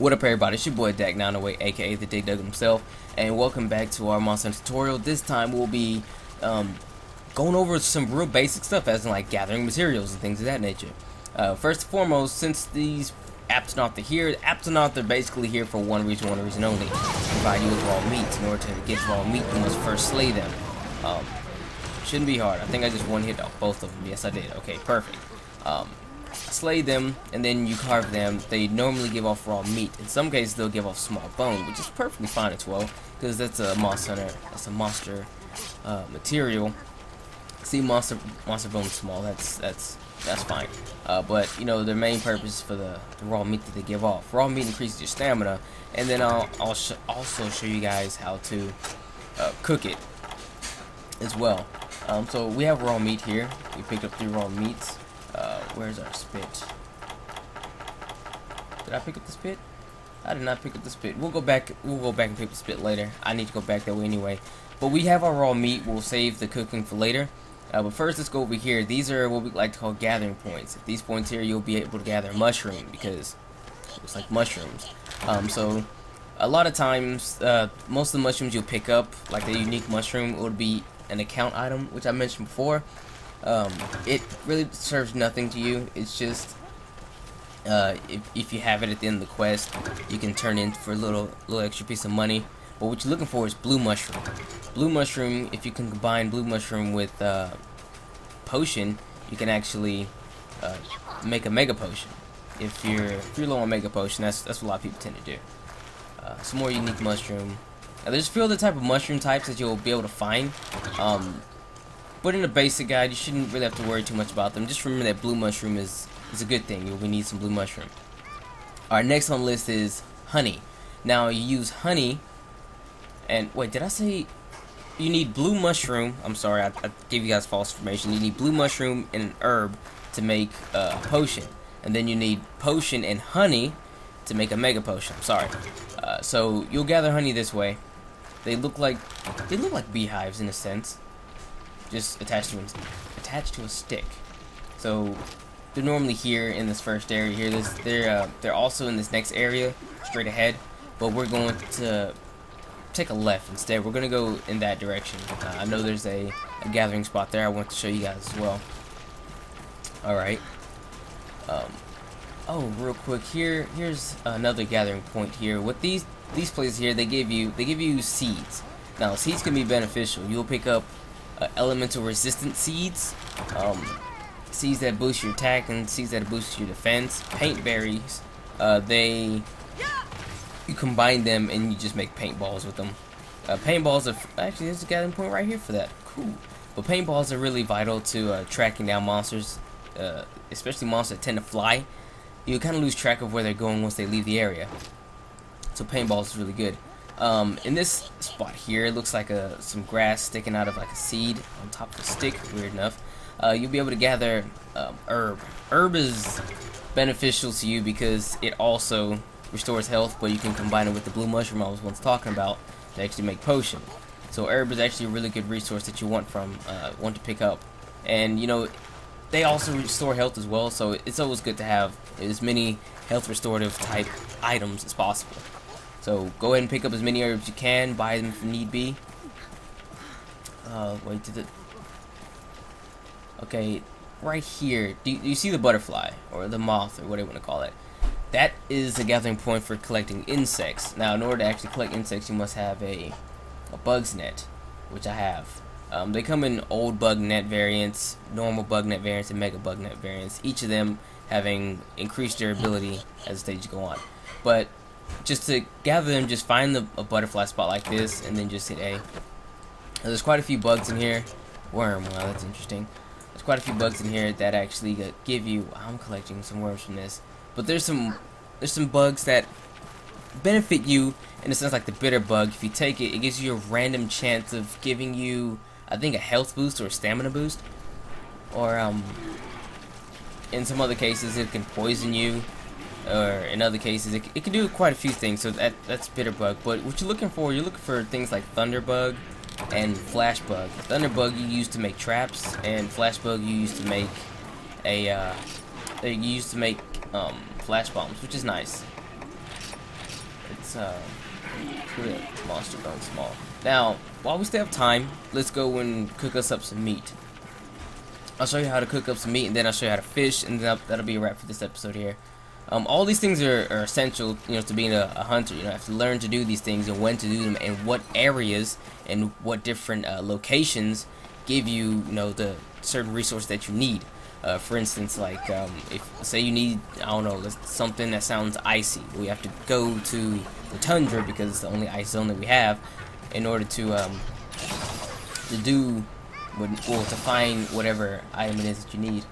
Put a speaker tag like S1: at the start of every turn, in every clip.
S1: What up, everybody? It's your boy Dak908, aka the Dig Dug himself, and welcome back to our monster tutorial. This time we'll be going over some real basic stuff, as in like gathering materials and things of that nature. First and foremost, since these Aptonaut are here, Aptonaut are basically here for one reason only: provide you with raw meat. In order to get raw meat, you must first slay them. Shouldn't be hard. I think I just one hit off both of them. Yes, I did. Okay, perfect. Slay them, and then you carve them. They normally give off raw meat. In some cases, they'll give off small bone, which is perfectly fine as well, because that's a monster hunter. That's a monster material. See, monster bone small. That's fine. But you know, their main purpose is for the raw meat that they give off. Raw meat increases your stamina, and then I'll also show you guys how to cook it as well. So we have raw meat here. We picked up 3 raw meats. Where's our spit? Did I pick up the spit? I did not pick up the spit. We'll go back and pick up the spit later. I need to go back that way anyway. But we have our raw meat. We'll save the cooking for later. But first, let's go over here. These are what we like to call gathering points. At these points here, you'll be able to gather a mushroom, because it looks like mushrooms. So a lot of times, most of the mushrooms you'll pick up, like the unique mushroom, would be an account item, which I mentioned before. It really serves nothing to you. It's just if you have it at the end of the quest, you can turn in for a little extra piece of money. But what you're looking for is blue mushroom. Blue mushroom, if you can combine blue mushroom with potion, you can actually make a mega potion. If you're low on mega potion, that's what a lot of people tend to do. Some more unique mushroom. Now, there's a few other type of mushroom types that you'll be able to find. But in a basic guide, you shouldn't really have to worry too much about them. Just remember that blue mushroom is a good thing. You'll need some blue mushroom. Alright, next on the list is honey. Now, you use honey, and wait, did I say you need blue mushroom? I'm sorry, I gave you guys false information. You need blue mushroom and an herb to make a potion, and then you need potion and honey to make a mega potion. I'm sorry. So you'll gather honey this way. They look like beehives in a sense, just attached to a stick. So they're normally here in this first area here. They're also in this next area straight ahead, but we're going to take a left instead. We're going to go in that direction. I know there's a gathering spot there I want to show you guys as well. Alright. Oh, real quick, here's another gathering point here. With these places here, they give you seeds. Now, seeds can be beneficial. You'll pick up elemental resistant seeds, seeds that boost your attack and seeds that boost your defense. Paint berries, you combine them and you just make paintballs with them. Paintballs are actually, there's a gathering point right here for that. Cool. But paintballs are really vital to tracking down monsters, especially monsters that tend to fly. You kind of lose track of where they're going once they leave the area. So paintballs is really good. In this spot here, it looks like some grass sticking out of like a seed on top of a stick. Weird enough. You'll be able to gather herb. Herb is beneficial to you because it also restores health, but you can combine it with the blue mushroom I was once talking about to actually make potion. So herb is actually a really good resource that you want to pick up. And you know, they also restore health as well, so it's always good to have as many health restorative type items as possible. So go ahead and pick up as many herbs as you can, buy them if need be. Okay, right here, do you see the butterfly, or the moth, or whatever you want to call it? That is a gathering point for collecting insects. Now, in order to actually collect insects, you must have a bug's net, which I have. They come in old bug net variants, normal bug net variants, and mega bug net variants, each of them having increased durability as the stages go on. But just to gather them, just find a butterfly spot like this, and then just hit A. Now, there's quite a few bugs in here. Worm, wow, that's interesting. There's quite a few bugs in here that actually give you. I'm collecting some worms from this, but there's some bugs that benefit you in a sense, like the bitter bug. If you take it, it gives you a random chance of giving you, I think, a health boost or a stamina boost, or in some other cases it can poison you, or in other cases it can do quite a few things. So that's bitter bug. But what you're looking for things like thunder bug and flash bug. Thunder bug you use to make traps, and flash bug you use to make flash bombs, which is nice. do that monster bone small. Now, while we still have time, let's go and cook us up some meat. I'll show you how to cook up some meat, and then I'll show you how to fish, and that'll be a wrap for this episode here. All these things are essential, to being a hunter. You have to learn to do these things and when to do them, and what areas and what different locations give you, the certain resource that you need. For instance, like if say you need, I don't know, something that sounds icy, we have to go to the tundra because it's the only ice zone that we have, in order to find whatever item it is that you need.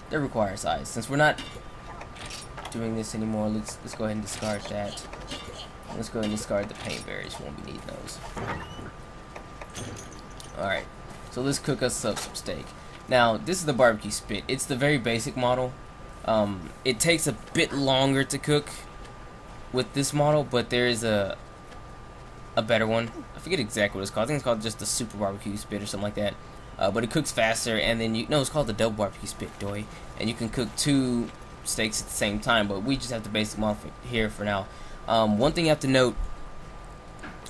S1: That requires ice. Since we're not doing this anymore, let's go ahead and discard that. Let's go ahead and discard the paint berries. We won't be needing those. Alright, so let's cook us up some steak. Now, this is the barbecue spit. It's the very basic model. It takes a bit longer to cook with this model, but there is a better one. I forget exactly what it's called. I think it's called just the super barbecue spit or something like that. But it cooks faster, and then it's called the double barbecue spit, doy. And you can cook 2 steaks at the same time, but we just have the basic model here for now. One thing you have to note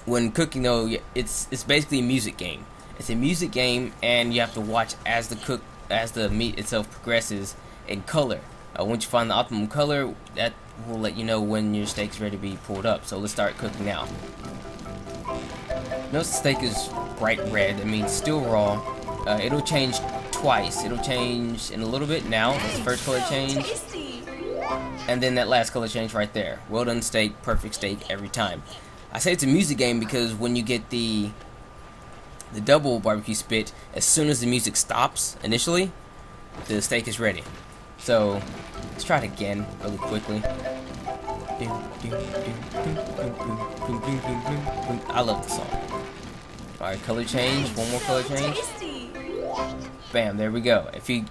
S1: when cooking, though, it's basically a music game. It's a music game, and you have to watch as the meat itself progresses in color. Once you find the optimum color, that will let you know when your steak's ready to be pulled up. So let's start cooking now. Notice the steak is bright red. That means still raw. It'll change twice. It'll change in a little bit now. That's the first color change. And then that last color change right there. Well done steak, perfect steak every time. I say it's a music game because when you get the double barbecue spit, as soon as the music stops initially, the steak is ready. So let's try it again really quickly. I love the song. Alright, color change, one more color change. Bam, there we go. If you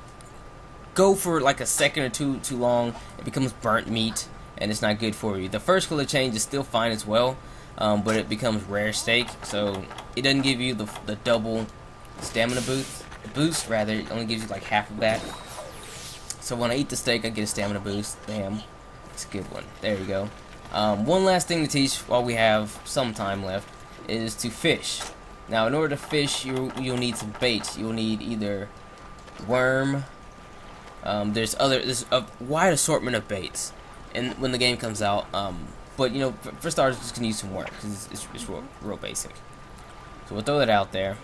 S1: go for like a second or two too long, it becomes burnt meat, and it's not good for you. The first color change is still fine as well, but it becomes rare steak, so it doesn't give you the double stamina boost. Rather, it only gives you like half of that. So when I eat the steak, I get a stamina boost. Bam, it's a good one. There you go. One last thing to teach while we have some time left is to fish. Now, in order to fish, you'll need some baits. You'll need either worm. There's a wide assortment of baits, and when the game comes out. But for starters, just gonna use some worm because it's real basic. So we'll throw that out there,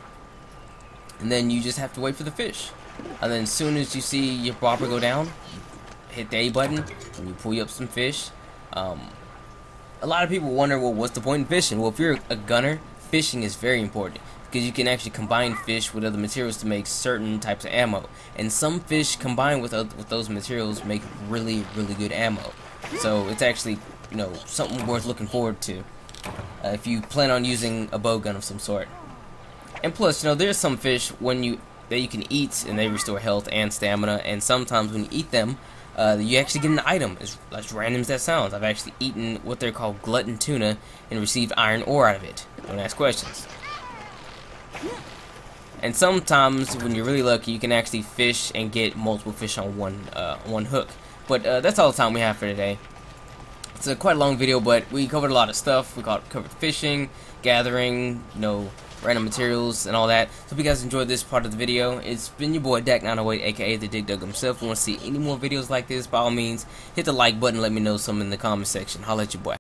S1: and then you just have to wait for the fish. And then as soon as you see your bobber go down, hit the A button, and you pull up some fish. A lot of people wonder, well, what's the point in fishing? Well, if you're a gunner, fishing is very important because you can actually combine fish with other materials to make certain types of ammo, and some fish combined with those materials make really good ammo. So it's actually something worth looking forward to if you plan on using a bow gun of some sort. And plus, there's some fish that you can eat and they restore health and stamina, and sometimes when you eat them, you actually get an item, as random as that sounds. I've actually eaten what they're called glutton tuna and received iron ore out of it. Don't ask questions. And sometimes, when you're really lucky, you can actually fish and get multiple fish on one hook. But that's all the time we have for today. It's a quite a long video, but we covered a lot of stuff. We covered fishing, gathering, random materials, and all that. So if you guys enjoyed this part of the video, it's been your boy Dak908, aka the Dig Dug himself. If you want to see any more videos like this, by all means, hit the like button. Let me know some in the comment section. Holla at your boy.